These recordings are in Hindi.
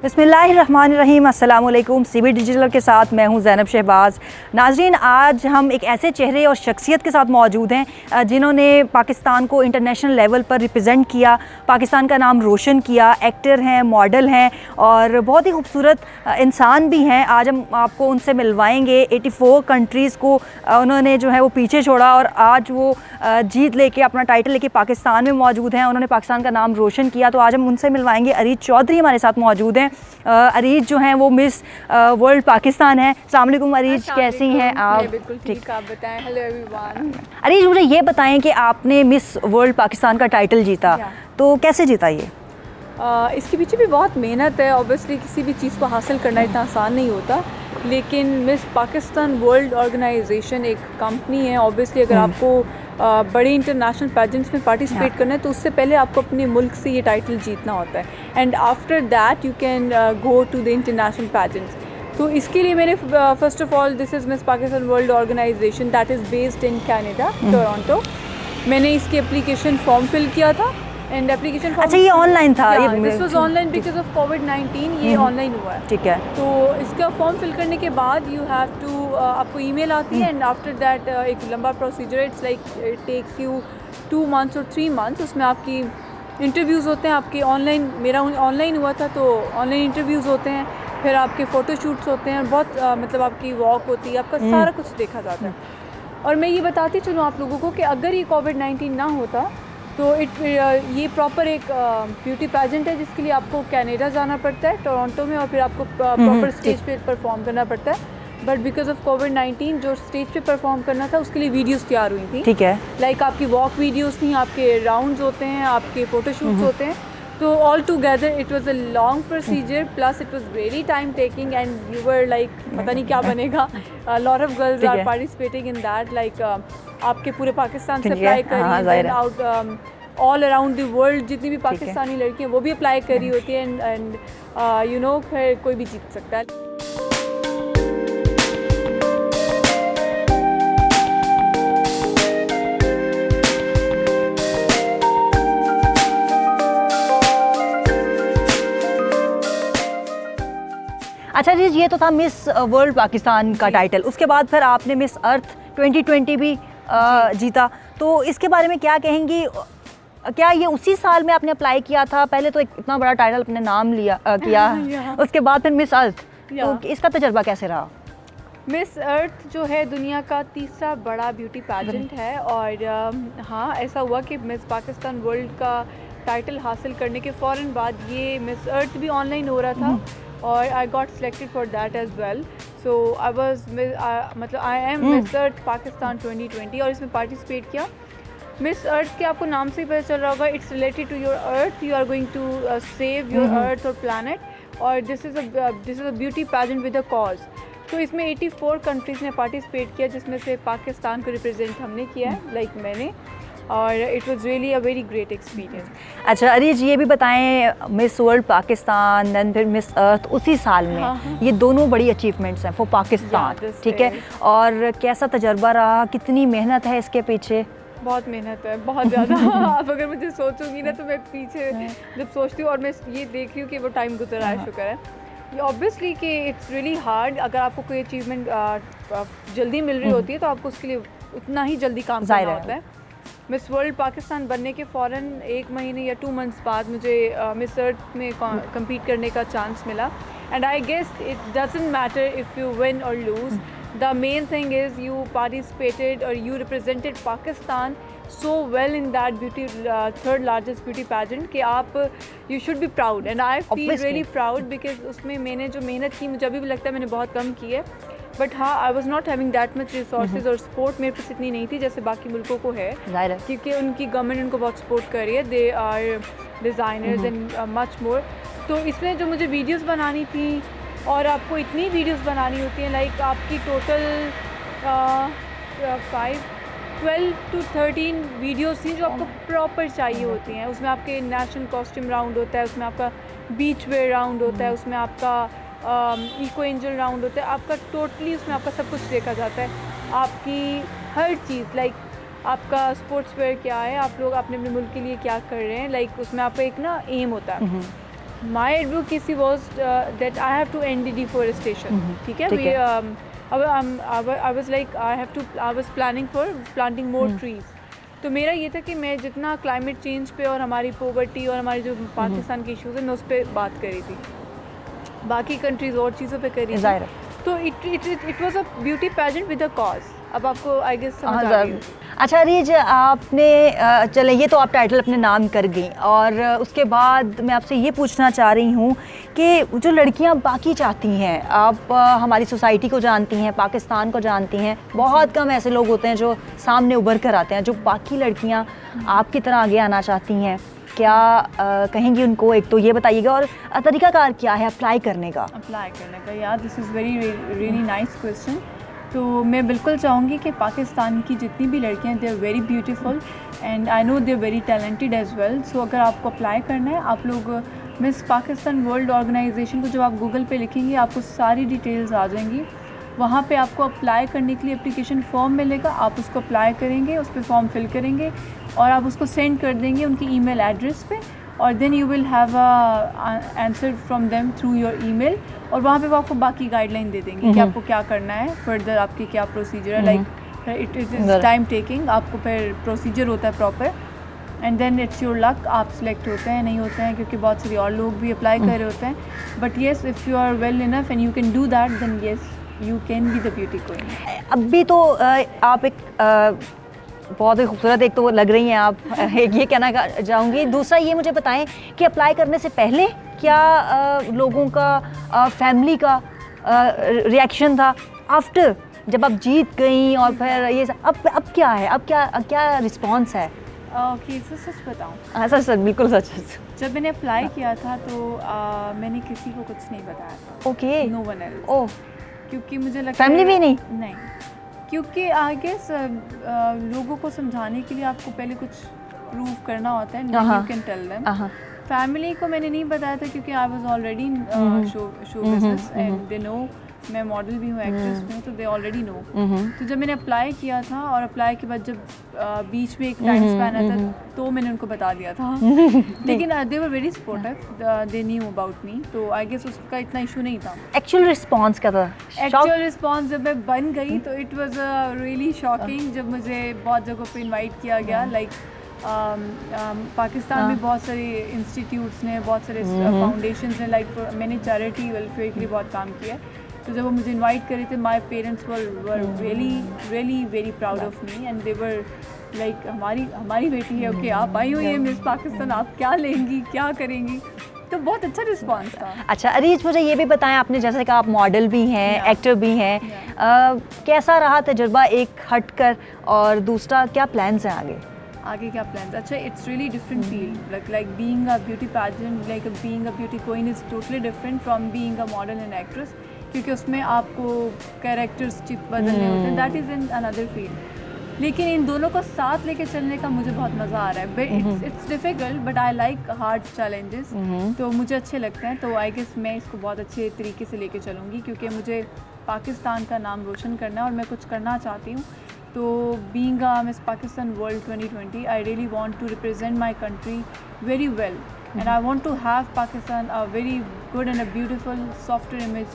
बिस्मिल्लाहिर्रहमानिर्रहीम। अस्सलाम वालेकुम। सीबी डिजिटल के साथ मैं हूं ज़ैनब शहबाज। नाज़रीन, आज हम एक ऐसे चेहरे और शख्सियत के साथ मौजूद हैं जिन्होंने पाकिस्तान को इंटरनेशनल लेवल पर रिप्रेजेंट किया, पाकिस्तान का नाम रोशन किया। एक्टर हैं, मॉडल हैं और बहुत ही खूबसूरत इंसान भी हैं। आज हम आपको उनसे मिलवाएंगे। 84 कंट्रीज़ को उन्होंने जो है वो पीछे छोड़ा और आज वो जीत लेके, अपना टाइटल लेके पाकिस्तान में मौजूद हैं। उन्होंने पाकिस्तान का नाम रोशन किया। तो आज हम उनसे मिलवाएंगे। अरीज चौधरी हमारे साथ मौजूद हैं। अरीज जो हैं वो मिस वर्ल्ड पाकिस्तान है। अस्सलाम वालेकुम अरीज, कैसी हैं आप? बिल्कुल ठीक, आप बताएं। Hello everyone. अरीज, मुझे ये बताएं कि आपने मिस वर्ल्ड पाकिस्तान का टाइटल जीता, तो कैसे जीता ये? इसके पीछे भी बहुत मेहनत है। ऑब्वियसली किसी भी चीज़ को हासिल करना इतना आसान नहीं होता, लेकिन मिस पाकिस्तान वर्ल्ड ऑर्गेनाइजेशन एक कंपनी है। ऑब्वियसली अगर आपको बड़े इंटरनेशनल पैजेंट्स में पार्टिसिपेट करना है तो उससे पहले आपको अपने मुल्क से ये टाइटल जीतना होता है, and after that you can go to the international pageants. तो इसके लिए मैंने first of all, this is Miss Pakistan world organization that is based in Canada, Toronto. मैंने इसकी एप्लीकेशन फॉर्म फिल किया था एंड एप्लीकेशन फॉर्म। अच्छा, ये ऑनलाइन था? This was online because of कोविड-19, ये ऑनलाइन हुआ है। ठीक है। तो इसका फॉर्म फिल करने के बाद यू हैव टू, आपको ईमेल आती है एंड आफ्टर दैट एक लंबा procedure, it's like it takes you 2 months और 3 months। उसमें आपकी इंटरव्यूज़ होते हैं, आपके ऑनलाइन, मेरा ऑनलाइन हुआ था तो ऑनलाइन इंटरव्यूज़ होते हैं, फिर आपके फ़ोटोशूट्स होते हैं, बहुत मतलब आपकी वॉक होती है, आपका सारा कुछ देखा जाता है। और मैं ये बताती चलूँ आप लोगों को कि अगर ये कोविड-19 ना होता तो ये प्रॉपर एक ब्यूटी पैजेंट है जिसके लिए आपको कनाडा जाना पड़ता है, टोरंटो में, और फिर आपको प्रॉपर स्टेज पे परफॉर्म करना पड़ता है। बट बिकॉज ऑफ कोविड-19 जो स्टेज पे परफॉर्म करना था उसके लिए वीडियोस तैयार हुई थी। ठीक है। लाइक आपकी वॉक वीडियोस थी, आपके राउंड्स होते हैं, आपके फ़ोटोशूट्स होते हैं। तो all together it was a long procedure, plus it was very time taking and you were like पता नहीं क्या बनेगा। Lot of girls are participating in that, like आपके पूरे पाकिस्तान से अप्लाई करी, out all around the world जितनी भी पाकिस्तानी लड़कियाँ वो भी अप्लाई करी होती है, एंड यू नो फिर कोई भी जीत सकता है। अच्छा जी, ये तो था मिस वर्ल्ड पाकिस्तान का टाइटल। उसके बाद फिर आपने मिस अर्थ 2020 भी जीता, तो इसके बारे में क्या कहेंगी? क्या ये उसी साल में आपने अप्लाई किया था? पहले तो एक इतना बड़ा टाइटल अपने नाम लिया किया उसके बाद फिर मिस अर्थ, तो इसका तजुर्बा कैसे रहा? मिस अर्थ जो है दुनिया का तीसरा बड़ा ब्यूटी पैजेंट है, और हाँ, ऐसा हुआ कि मिस पाकिस्तान वर्ल्ड का टाइटल हासिल करने के फ़ौरन बाद ये मिस अर्थ भी ऑनलाइन हो रहा था, और I got selected for that as well. So I was मतलब I am Miss Earth Pakistan 2020 और इसमें पार्टिसिपेट किया। मिस अर्थ के आपको नाम से ही पता चल रहा होगा, it's related to your earth, you are going to save your earth और प्लानट, और this is a beauty pageant with a cause. तो इसमें 84 कंट्रीज़ ने पार्टिसिपेट किया, जिसमें से पाकिस्तान को रिप्रेजेंट हमने किया है, लाइक मैंने, और it was really a very great experience. अच्छा अरीज, ये भी बताएं, मिस वर्ल्ड पाकिस्तान एंड फिर मिस अर्थ उसी साल में, ये दोनों बड़ी अचीवमेंट्स हैं फॉर पाकिस्तान, ठीक है? और कैसा तजर्बा रहा, कितनी मेहनत है इसके पीछे? बहुत मेहनत है, बहुत ज़्यादा। अब अगर मुझे सोचूंगी ना तो मैं पीछे जब सोचती हूँ और मैं ये देख रही हूँ कि वो टाइम गुजरा है, शुक्र है। ये ऑब्वियसली कि इट्स रियली हार्ड। अगर आपको कोई अचीवमेंट जल्दी मिल रही होती है तो आपको उसके लिए उतना ही जल्दी काम करना होता है। मिस वर्ल्ड पाकिस्तान बनने के फ़ौरन 1 महीने या 2 months बाद मुझे मिस अर्थ में कम्पीट करने का चांस मिला, and I guess it doesn't matter if you win और lose, the main thing is you participated और you represented Pakistan so well in that beauty third largest beauty pageant कि आप you should be proud, and I feel really proud because उसमें मैंने जो मेहनत की, मुझे अभी भी लगता है मैंने बहुत कम की है, बट हाँ, I was not having that much resources और सपोर्ट मेरे पास इतनी नहीं थी जैसे बाकी मुल्कों को है, क्योंकि उनकी गवर्नमेंट उनको बहुत सपोर्ट कर रही है, they are designers and much more. तो इसमें जो मुझे वीडियोज़ बनानी थी, और आपको इतनी वीडियोज़ बनानी होती हैं, लाइक आपकी टोटल 12 to 13 वीडियोस थी जो आपको प्रॉपर चाहिए होती हैं। उसमें आपके नेशनल कॉस्ट्यूम राउंड होता है, उसमें आपका बीच वेयर राउंड होता है, उसमें आपका इको एंजल राउंड होता है, आपका टोटली उसमें आपका सब कुछ देखा जाता है, आपकी हर चीज़, लाइक आपका स्पोर्ट्स वेयर क्या है, आप लोग अपने अपने मुल्क के लिए क्या कर रहे हैं, लाइक उसमें आपका एक ना एम होता है। My advocacy was that I have to end deforestation, ठीक है। I was like I was planning for planting more trees. तो मेरा ये था कि मैं जितना क्लाइमेट चेंज पे और हमारी पॉवर्टी और हमारे जो पाकिस्तान के इश्यूज है मैं उस पर बात करी थी, बाकी कंट्रीज़ और चीज़ों पे करी थी। तो it was a beauty pageant with a cause. अब आपको आई गेस समझ आ गई। अच्छा रीज, आपने चले ये तो आप टाइटल अपने नाम कर गई, और उसके बाद मैं आपसे ये पूछना चाह रही हूँ कि जो लड़कियाँ बाकी चाहती हैं, आप हमारी सोसाइटी को जानती हैं, पाकिस्तान को जानती हैं, बहुत कम ऐसे लोग होते हैं जो सामने उभर कर आते हैं, जो बाकी लड़कियाँ आपकी तरह आगे आना चाहती हैं, क्या कहेंगी उनको? एक तो ये बताइएगा, और तरीकाकार क्या है अप्लाई करने का? यार this is very really nice question. तो मैं बिल्कुल चाहूँगी कि पाकिस्तान की जितनी भी लड़कियाँ they are very beautiful and I know they are very talented as well. So अगर आपको अप्लाई करना है, आप लोग मिस पाकिस्तान वर्ल्ड ऑर्गेनाइजेशन को जब आप गूगल पे लिखेंगे आपको सारी डिटेल्स आ जाएंगी। वहाँ पे आपको अप्लाई करने के लिए एप्लीकेशन फॉर्म मिलेगा, आप उसको अप्लाई करेंगे, उस पर फॉर्म फिल करेंगे और आप उसको सेंड कर देंगे उनकी ईमेल एड्रेस पे, और then you will have a answer from them through your email. और वहाँ पे वो आपको बाकी गाइडलाइन दे देंगे कि आपको क्या करना है, फर्दर आपकी क्या प्रोसीजर है। Like it is time taking, आपको फिर प्रोसीजर होता है proper, and then it's your luck, आप सिलेक्ट होते हैं नहीं होते हैं, क्योंकि बहुत सारे और लोग भी अप्लाई कर रहे होते हैं। But yes, if you are well enough and you can do that, then yes you can be the beauty queen. अभी तो आप एक बहुत ही खूबसूरत एक तो लग रही हैं आप, एक ये कहना चाहूँगी। दूसरा ये मुझे बताएं कि अप्लाई करने से पहले क्या लोगों का, फैमिली का रिएक्शन था, आफ्टर जब आप जीत गई और फिर ये अब क्या है, अब क्या रिस्पॉन्स है? ओके, सच बताऊँ? हाँ सच, बिल्कुल सच। जब मैंने अप्लाई किया था तो मैंने किसी को कुछ नहीं बताया था। Okay, no one else. Oh, क्योंकि मुझे लगता फैमिली भी नहीं, क्योंकि आई गेस लोगों को समझाने के लिए आपको पहले कुछ प्रूव करना होता है, you can tell them. Family को मैंने नहीं बताया था क्योंकि I was already in show business and they know मैं मॉडल भी हूँ, एक्ट्रेस भी हूँ, तो दे ऑलरेडी नो। तो जब मैंने अप्लाई किया था और अप्लाई के बाद जब बीच में एक टाइम स्पैन आता तो मैंने उनको बता दिया था। लेकिन they were very supportive, they knew about me, तो आई गेस उसका इतना इशू नहीं था। एक्चुअल रिस्पॉन्स क्या था? एक्चुअल रिस्पॉन्स जब मैं बन गई तो इट वाज रियली शॉकिंग, जब मुझे बहुत जगहों पे इनवाइट किया गया। लाइक पाकिस्तान में बहुत सारे इंस्टीट्यूट्स ने, बहुत सारे फाउंडेशंस ने, लाइक मैंने चैरिटी वेलफेयर के लिए बहुत काम किया है। तो जब वो मुझे इनवाइट करे थे, my parents were really very proud of me and they were like हमारी बेटी है, ओके आप आई हुई है मिस पाकिस्तान, आप क्या लेंगी, क्या करेंगी। तो बहुत अच्छा रिस्पांस था। अच्छा अरीज, मुझे ये भी बताएं, आपने जैसे कहा आप मॉडल भी हैं, एक्टर भी हैं, कैसा रहा तजुर्बा एक हटकर, और दूसरा क्या प्लान्स हैं आगे क्या प्लान्स? अच्छा, it's really different field, like being a beauty pageant, like being a beauty queen is totally different from being a model and actress, क्योंकि उसमें आपको कैरेक्टर्स बदलने होते हैं, that is in another field. लेकिन इन दोनों को साथ लेके चलने का मुझे बहुत मज़ा आ रहा है। It's difficult but I like hard challenges, तो मुझे अच्छे लगते हैं। तो आई गेस मैं इसको बहुत अच्छे तरीके से लेके चलूँगी, क्योंकि मुझे पाकिस्तान का नाम रोशन करना है और मैं कुछ करना चाहती हूँ। तो being a Miss Pakistan world 2020, I really want to represent my country very well and I want to have Pakistan a very good and a beautiful softer image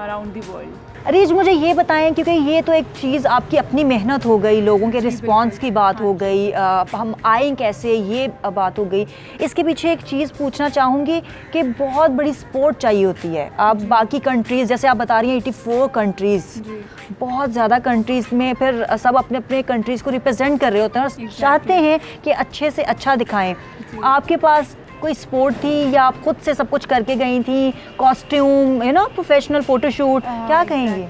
around the world. Areej, मुझे ये बताएं, क्योंकि ये तो एक चीज़ आपकी अपनी मेहनत हो गई, लोगों के रिस्पांस की बात हो गई, हम आए कैसे ये बात हो गई, इसके पीछे एक चीज़ पूछना चाहूँगी कि बहुत बड़ी सपोर्ट चाहिए होती है। आप बाकी कंट्रीज़, जैसे आप बता रही हैं 84 कंट्रीज़, बहुत ज़्यादा कंट्रीज़ में फिर सब अपने अपने कंट्रीज़ को रिप्रेजेंट कर रहे होते हैं और चाहते हैं कि अच्छे से अच्छा दिखाएं। आपके पास कोई स्पोर्ट थी या आप खुद से सब कुछ करके गई थी, कॉस्ट्यूम, प्रोफेशनल फोटोशूट, क्या कहेंगी?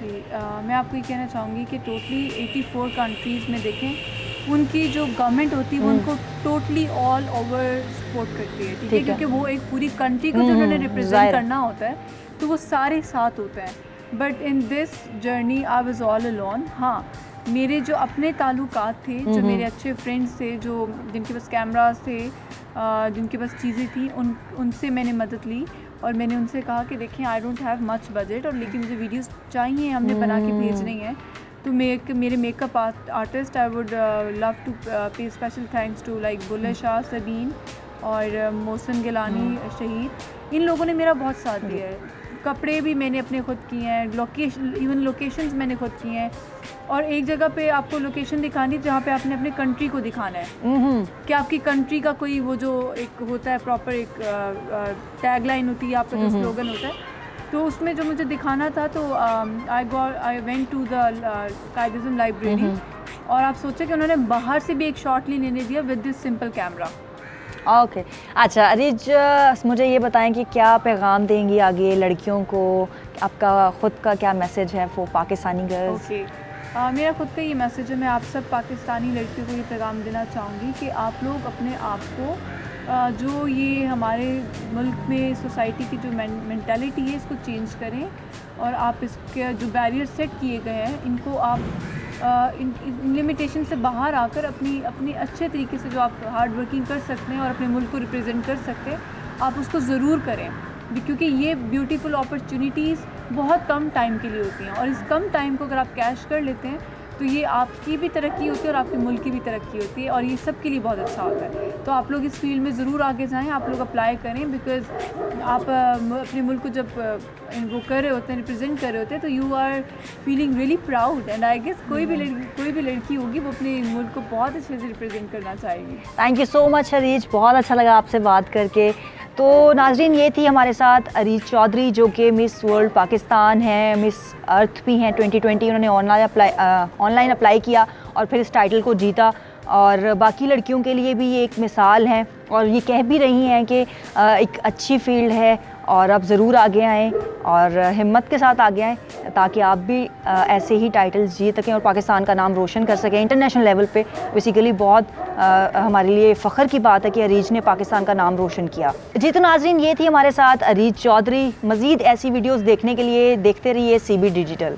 मैं आपको ये कहना चाहूँगी कि टोटली 84 कंट्रीज़ में देखें, उनकी जो गवर्नमेंट होती है वो उनको टोटली ऑल ओवर सपोर्ट करती है, ठीक है, क्योंकि वो एक पूरी कंट्री को जो उन्होंने रिप्रेजेंट करना होता है, तो वो सारे साथ होते हैं। But in this journey I was all alone. हाँ, मेरे जो अपने ताल्लुकात थे, जो मेरे अच्छे फ्रेंड्स थे, जो जिनके पास कैमरास थे, जिनके पास चीज़ें थी, उनसे मैंने मदद ली और मैंने उनसे कहा कि देखें I don't have much budget, और लेकिन मुझे वीडियोस चाहिए, हमने बना के भेजनी है। तो मेरे makeup artist, I would love to pay special thanks to like Bulle Shah, Sabeen और मोहसिन गिलानी शहीद, इन लोगों ने मेरा बहुत साथ दिया है। कपड़े भी मैंने अपने खुद किए हैं, इवन लोकेशंस मैंने खुद किए हैं। और एक जगह पे आपको लोकेशन दिखानी जहाँ पे आपने अपने कंट्री को दिखाना है कि आपकी कंट्री का कोई वो जो एक होता है प्रॉपर एक टैगलाइन होती है, आपका जो स्लोगन होता है, तो उसमें जो मुझे दिखाना था तो I went to the Quaid-e-Azam library और आप सोचें कि उन्होंने बाहर से भी एक शॉट लेने दिया with this simple camera. Okay अच्छा अरीज, मुझे ये बताएं कि क्या पैगाम देंगी आगे लड़कियों को, आपका ख़ुद का क्या मैसेज है फॉर पाकिस्तानी गर्ल्स? ओके मेरा खुद का ये मैसेज है, मैं आप सब पाकिस्तानी लड़कियों को ये पैगाम देना चाहूँगी कि आप लोग अपने आप को जो ये हमारे मुल्क में सोसाइटी की जो मेंटालिटी है इसको चेंज करें और आप इसके जो बैरियर सेट किए गए हैं इनको आप इन लिमिटेशन से बाहर आकर अपनी अच्छे तरीके से जो आप हार्ड वर्किंग कर सकते हैं और अपने मुल्क को रिप्रेजेंट कर सकते हैं, आप उसको ज़रूर करें, क्योंकि ये ब्यूटीफुल अपॉर्चुनिटीज़ बहुत कम टाइम के लिए होती हैं और इस कम टाइम को अगर आप कैश कर लेते हैं तो ये आपकी भी तरक्की होती है और आपके मुल्क की भी तरक्की होती है और ये सब के लिए बहुत अच्छा होता है। तो आप लोग इस फील्ड में ज़रूर आगे जाएं, आप लोग अप्लाई करें, बिकॉज़ आप अपने मुल्क को जब वो कर रहे होते हैं, रिप्रेजेंट कर रहे होते हैं, तो you are feeling really proud and I guess कोई भी लड़की होगी वो अपने मुल्क को बहुत अच्छे से रिप्रेजेंट करना चाहेगी। Thank you so much Areej, बहुत अच्छा लगा आपसे बात करके। तो नाज़रीन, ये थी हमारे साथ अरीज चौधरी जो कि मिस वर्ल्ड पाकिस्तान हैं, मिस अर्थ भी हैं 2020। उन्होंने ऑनलाइन अप्लाई किया और फिर इस टाइटल को जीता और बाकी लड़कियों के लिए भी ये एक मिसाल हैं और ये कह भी रही हैं कि एक अच्छी फील्ड है और आप ज़रूर आगे आएँ और हिम्मत के साथ आगे आएँ ताकि आप भी ऐसे ही टाइटल्स जीत सकें और पाकिस्तान का नाम रोशन कर सकें इंटरनेशनल लेवल पे। बेसिकली बहुत हमारे लिए फ़ख्र की बात है कि अरीज ने पाकिस्तान का नाम रोशन किया। जी तो नाज़रीन, ये थी हमारे साथ अरीज चौधरी। मज़ीद ऐसी वीडियोज़ देखने के लिए देखते रहिए CB डिजिटल।